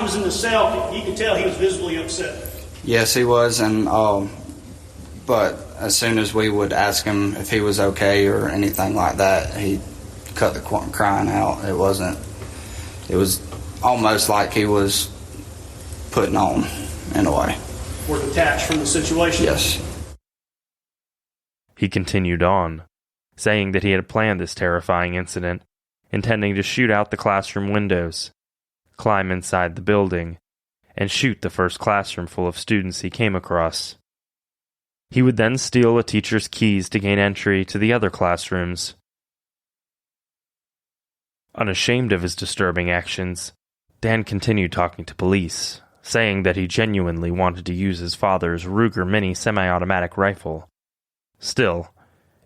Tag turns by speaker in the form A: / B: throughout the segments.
A: was in the cell, you could tell he was visibly upset.
B: Yes, he was, and but as soon as we would ask him if he was okay or anything like that, he cut the crying out. It was almost like he was putting on, in a way.
A: Were detached from the situation?
B: Yes.
C: He continued on, saying that he had planned this terrifying incident, intending to shoot out the classroom windows, climb inside the building, and shoot the first classroom full of students he came across. He would then steal a teacher's keys to gain entry to the other classrooms. Unashamed of his disturbing actions, Dan continued talking to police, saying that he genuinely wanted to use his father's Ruger Mini semi-automatic rifle. Still,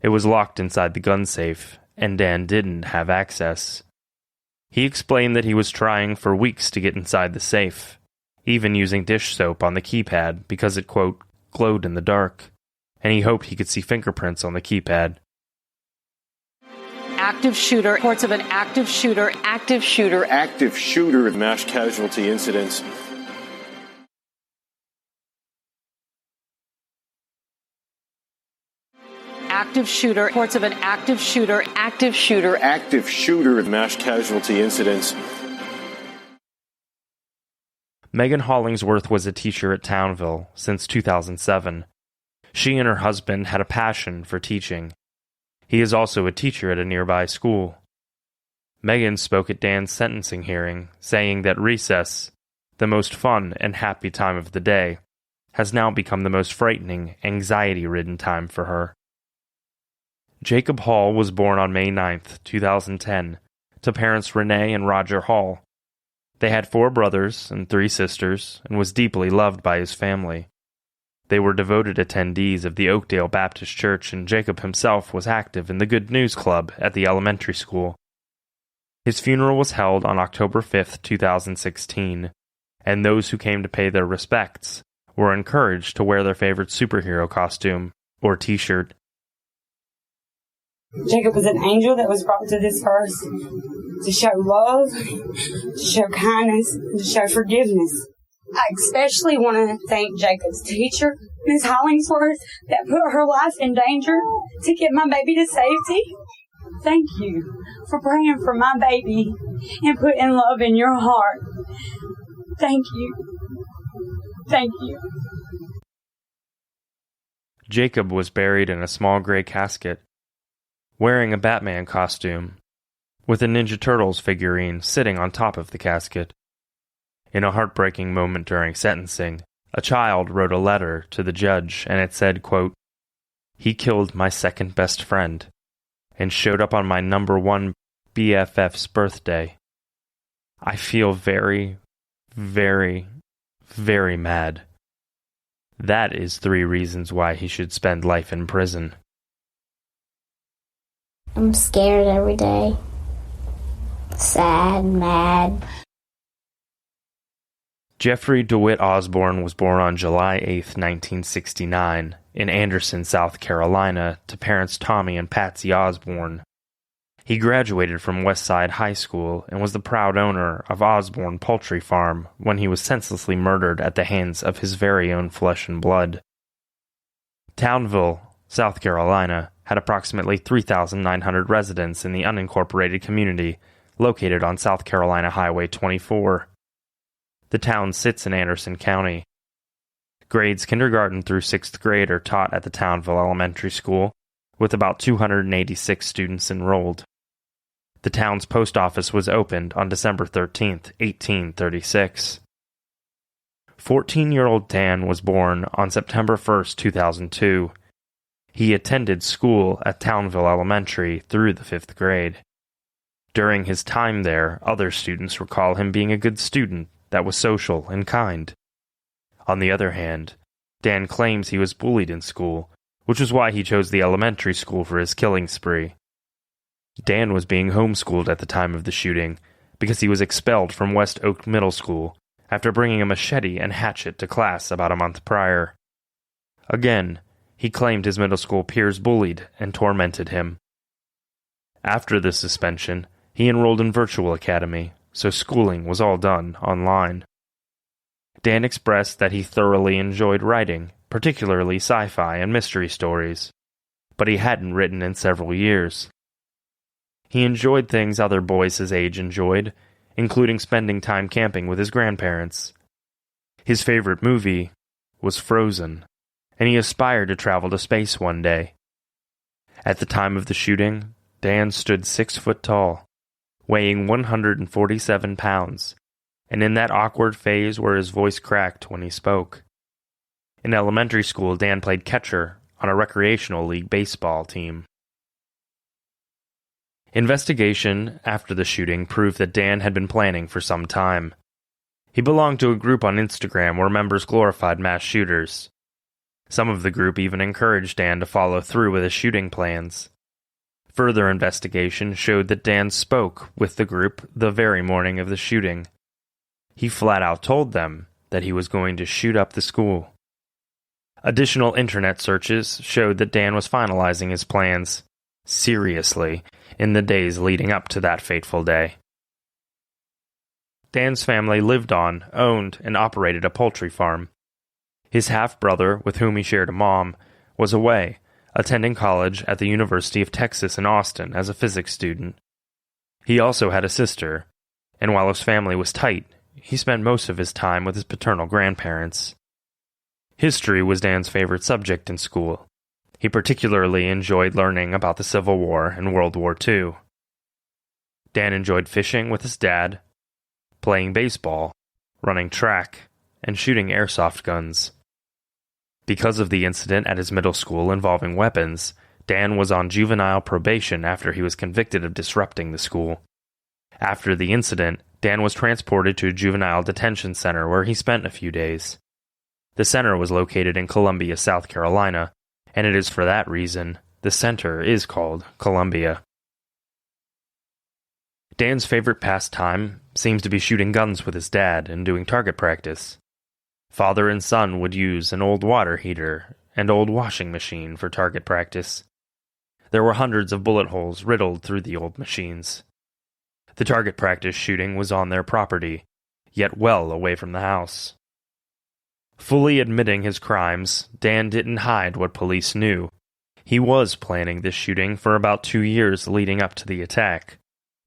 C: it was locked inside the gun safe, and Dan didn't have access. He explained that he was trying for weeks to get inside the safe, even using dish soap on the keypad because it, quote, glowed in the dark, and he hoped he could see fingerprints on the keypad.
D: Active shooter, reports of an active shooter,
E: mass casualty incidents.
D: Active shooter, reports of an active shooter,
E: mass casualty incidents.
C: Megan Hollingsworth was a teacher at Townville since 2007. She and her husband had a passion for teaching. He is also a teacher at a nearby school. Megan spoke at Dan's sentencing hearing, saying that recess, the most fun and happy time of the day, has now become the most frightening, anxiety-ridden time for her. Jacob Hall was born on May 9, 2010, to parents Renee and Roger Hall. They had 4 brothers and 3 sisters and was deeply loved by his family. They were devoted attendees of the Oakdale Baptist Church, and Jacob himself was active in the Good News Club at the elementary school. His funeral was held on October 5, 2016, and those who came to pay their respects were encouraged to wear their favorite superhero costume or t-shirt.
F: Jacob was an angel that was brought to this earth to show love, to show kindness, and to show forgiveness. I especially want to thank Jacob's teacher, Ms. Hollingsworth, that put her life in danger to get my baby to safety. Thank you for praying for my baby and putting love in your heart. Thank you. Thank you.
C: Jacob was buried in a small gray casket, wearing a Batman costume, with a Ninja Turtles figurine sitting on top of the casket. In a heartbreaking moment during sentencing, a child wrote a letter to the judge, and it said, quote, "He killed my second best friend and showed up on my number 1 BFF's birthday. I feel very, very, very mad. That is 3 reasons why he should spend life in prison."
G: I'm scared every day. Sad, mad.
C: Jeffrey DeWitt Osborne was born on July 8, 1969, in Anderson, South Carolina, to parents Tommy and Patsy Osborne. He graduated from Westside High School and was the proud owner of Osborne Poultry Farm when he was senselessly murdered at the hands of his very own flesh and blood. Townville, South Carolina, had approximately 3,900 residents in the unincorporated community located on South Carolina Highway 24. The town sits in Anderson County. Grades kindergarten through 6th grade are taught at the Townville Elementary School, with about 286 students enrolled. The town's post office was opened on December 13, 1836. 14-year-old Dan was born on September 1, 2002. He attended school at Townville Elementary through the 5th grade. During his time there, other students recall him being a good student that was social and kind. On the other hand, Dan claims he was bullied in school, which was why he chose the elementary school for his killing spree. Dan was being homeschooled at the time of the shooting because he was expelled from West Oak Middle School after bringing a machete and hatchet to class about a month prior. Again, he claimed his middle school peers bullied and tormented him. After the suspension, he enrolled in virtual academy, so schooling was all done online. Dan expressed that he thoroughly enjoyed writing, particularly sci-fi and mystery stories, but he hadn't written in several years. He enjoyed things other boys his age enjoyed, including spending time camping with his grandparents. His favorite movie was Frozen, and he aspired to travel to space one day. At the time of the shooting, Dan stood 6 foot tall, weighing 147 pounds, and in that awkward phase where his voice cracked when he spoke. In elementary school, Dan played catcher on a recreational league baseball team. Investigation after the shooting proved that Dan had been planning for some time. He belonged to a group on Instagram where members glorified mass shooters. Some of the group even encouraged Dan to follow through with his shooting plans. Further investigation showed that Dan spoke with the group the very morning of the shooting. He flat out told them that he was going to shoot up the school. Additional internet searches showed that Dan was finalizing his plans seriously in the days leading up to that fateful day. Dan's family lived on, owned, and operated a poultry farm. His half-brother, with whom he shared a mom, was away, attending college at the University of Texas in Austin as a physics student. He also had a sister, and while his family was tight, he spent most of his time with his paternal grandparents. History was Dan's favorite subject in school. He particularly enjoyed learning about the Civil War and World War II. Dan enjoyed fishing with his dad, playing baseball, running track, and shooting airsoft guns. Because of the incident at his middle school involving weapons, Dan was on juvenile probation after he was convicted of disrupting the school. After the incident, Dan was transported to a juvenile detention center where he spent a few days. The center was located in Columbia, South Carolina, and it is for that reason the center is called Columbia. Dan's favorite pastime seems to be shooting guns with his dad and doing target practice. Father and son would use an old water heater and old washing machine for target practice. There were hundreds of bullet holes riddled through the old machines. The target practice shooting was on their property, yet well away from the house. Fully admitting his crimes, Dan didn't hide what police knew. He was planning this shooting for about 2 years leading up to the attack,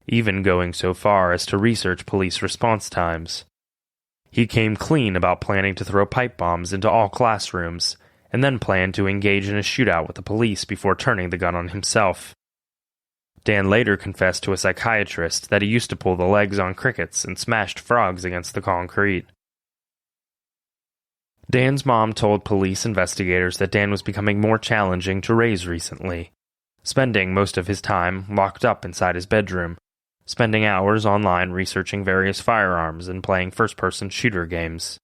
C: even going so far as to research police response times. He came clean about planning to throw pipe bombs into all classrooms, and then planned to engage in a shootout with the police before turning the gun on himself. Dan later confessed to a psychiatrist that he used to pull the legs on crickets and smashed frogs against the concrete. Dan's mom told police investigators that Dan was becoming more challenging to raise recently, spending most of his time locked up inside his bedroom, spending hours online researching various firearms and playing first-person shooter games.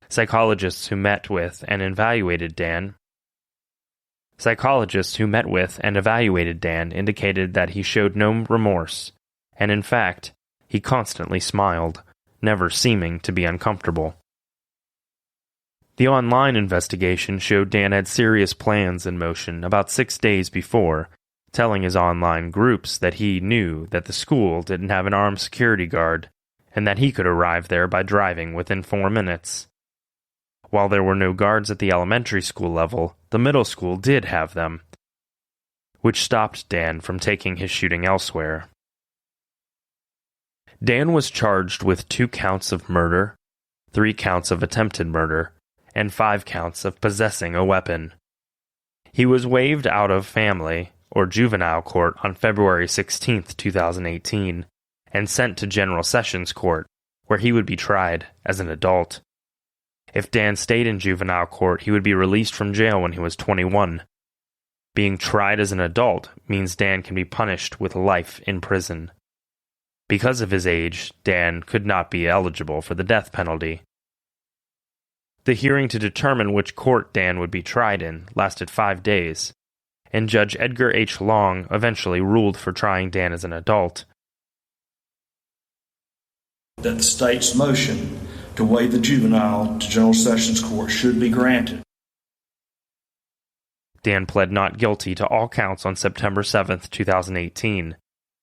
C: Psychologists who met with and evaluated Dan indicated that he showed no remorse, and in fact, he constantly smiled, never seeming to be uncomfortable. The online investigation showed Dan had serious plans in motion about 6 days before, telling his online groups that he knew that the school didn't have an armed security guard, and that he could arrive there by driving within 4 minutes. While there were no guards at the elementary school level, the middle school did have them, which stopped Dan from taking his shooting elsewhere. Dan was charged with 2 counts of murder, 3 counts of attempted murder, and 5 counts of possessing a weapon. He was waived out of family or juvenile court on February 16, 2018, and sent to General Sessions Court, where he would be tried as an adult. If Dan stayed in juvenile court, he would be released from jail when he was 21. Being tried as an adult means Dan can be punished with life in prison. Because of his age, Dan could not be eligible for the death penalty. The hearing to determine which court Dan would be tried in lasted 5 days, and Judge Edgar H. Long eventually ruled for trying Dan as an adult.
H: That the state's motion to waive the juvenile to General Sessions Court should be granted.
C: Dan pled not guilty to all counts on September 7, 2018,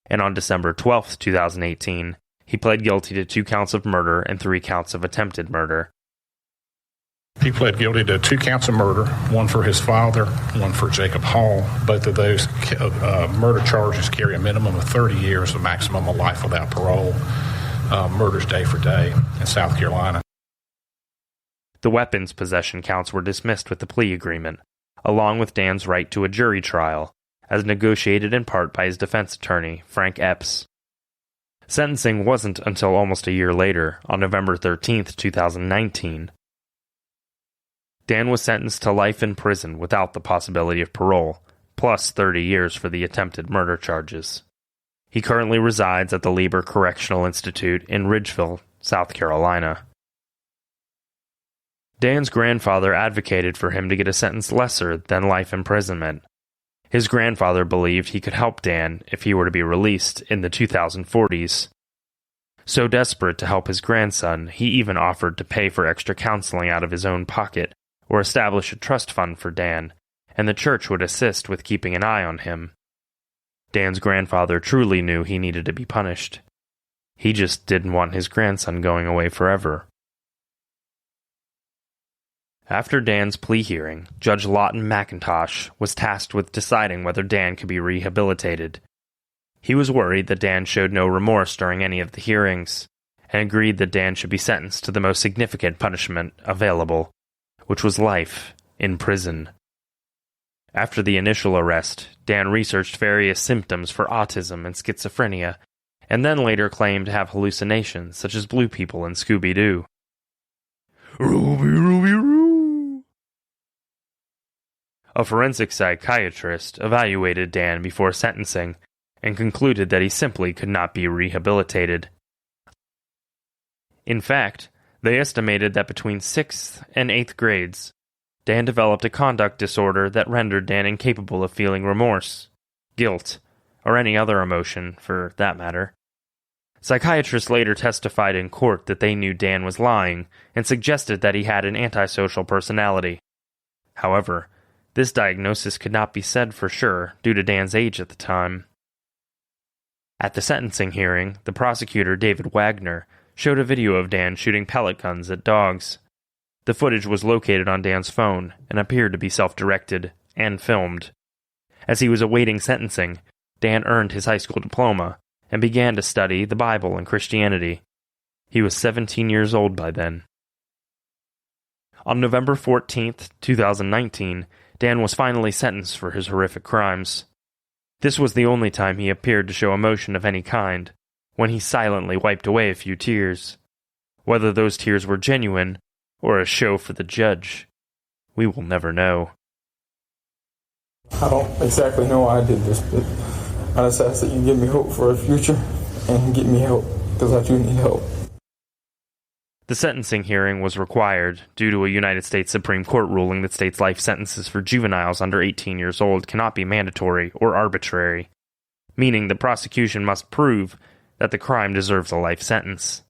C: and on December 12, 2018, He pled guilty to 2 counts of murder and 3 counts of attempted murder.
I: He pled guilty to 2 counts of murder, one for his father, one for Jacob Hall. Both of those murder charges carry a minimum of 30 years, a maximum of life without parole. Murders day for day in South Carolina.
C: The weapons possession counts were dismissed with the plea agreement, along with Dan's right to a jury trial, as negotiated in part by his defense attorney, Frank Epps. Sentencing wasn't until almost a year later, on November 13, 2019. Dan was sentenced to life in prison without the possibility of parole, plus 30 years for the attempted murder charges. He currently resides at the Lieber Correctional Institute in Ridgeville, South Carolina. Dan's grandfather advocated for him to get a sentence lesser than life imprisonment. His grandfather believed he could help Dan if he were to be released in the 2040s. So desperate to help his grandson, he even offered to pay for extra counseling out of his own pocket or establish a trust fund for Dan, and the church would assist with keeping an eye on him. Dan's grandfather truly knew he needed to be punished. He just didn't want his grandson going away forever. After Dan's plea hearing, Judge Lawton McIntosh was tasked with deciding whether Dan could be rehabilitated. He was worried that Dan showed no remorse during any of the hearings, and agreed that Dan should be sentenced to the most significant punishment available, which was life in prison. After the initial arrest, Dan researched various symptoms for autism and schizophrenia, and then later claimed to have hallucinations such as blue people and Scooby-Doo. Ruby, Ruby, Roo! A forensic psychiatrist evaluated Dan before sentencing and concluded that he simply could not be rehabilitated. In fact, they estimated that between 6th and 8th grades, Dan developed a conduct disorder that rendered Dan incapable of feeling remorse, guilt, or any other emotion, for that matter. Psychiatrists later testified in court that they knew Dan was lying and suggested that he had an antisocial personality. However, this diagnosis could not be said for sure due to Dan's age at the time. At the sentencing hearing, the prosecutor, David Wagner, showed a video of Dan shooting pellet guns at dogs. The footage was located on Dan's phone and appeared to be self-directed and filmed. As he was awaiting sentencing, Dan earned his high school diploma and began to study the Bible and Christianity. He was 17 years old by then. On November 14, 2019, Dan was finally sentenced for his horrific crimes. This was the only time he appeared to show emotion of any kind, when he silently wiped away a few tears. Whether those tears were genuine or a show for the judge, we will never know.
J: I don't exactly know why I did this, but I just ask that you give me hope for a future and get me help, because I do need help.
C: The sentencing hearing was required due to a United States Supreme Court ruling that states life sentences for juveniles under 18 years old cannot be mandatory or arbitrary, meaning the prosecution must prove that the crime deserves a life sentence.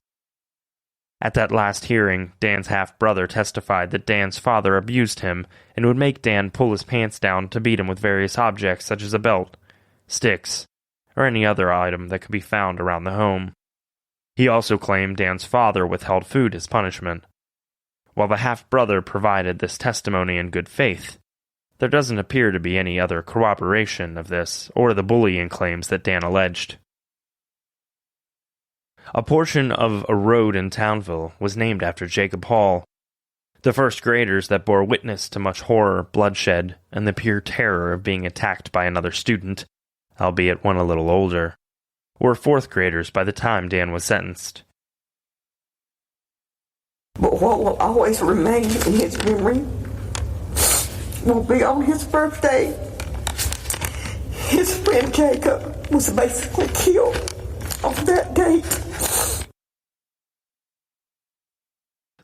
C: At that last hearing, Dan's half-brother testified that Dan's father abused him and would make Dan pull his pants down to beat him with various objects such as a belt, sticks, or any other item that could be found around the home. He also claimed Dan's father withheld food as punishment. While the half-brother provided this testimony in good faith, there doesn't appear to be any other corroboration of this or the bullying claims that Dan alleged. A portion of a road in Townville was named after Jacob Hall. The first graders that bore witness to much horror, bloodshed, and the pure terror of being attacked by another student, albeit one a little older, were 4th graders by the time Dan was sentenced.
K: But what will always remain in his memory will be on his birthday. His friend Jacob was basically killed on that date.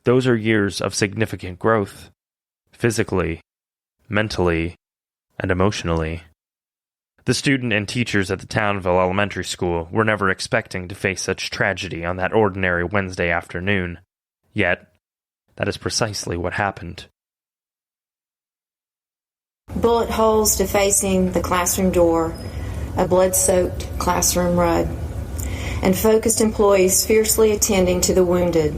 C: Those are years of significant growth, physically, mentally, and emotionally. The student and teachers at the Townville Elementary School were never expecting to face such tragedy on that ordinary Wednesday afternoon. Yet, that is precisely what happened.
L: Bullet holes defacing the classroom door, a blood-soaked classroom rug. and focused employees fiercely attending to the wounded.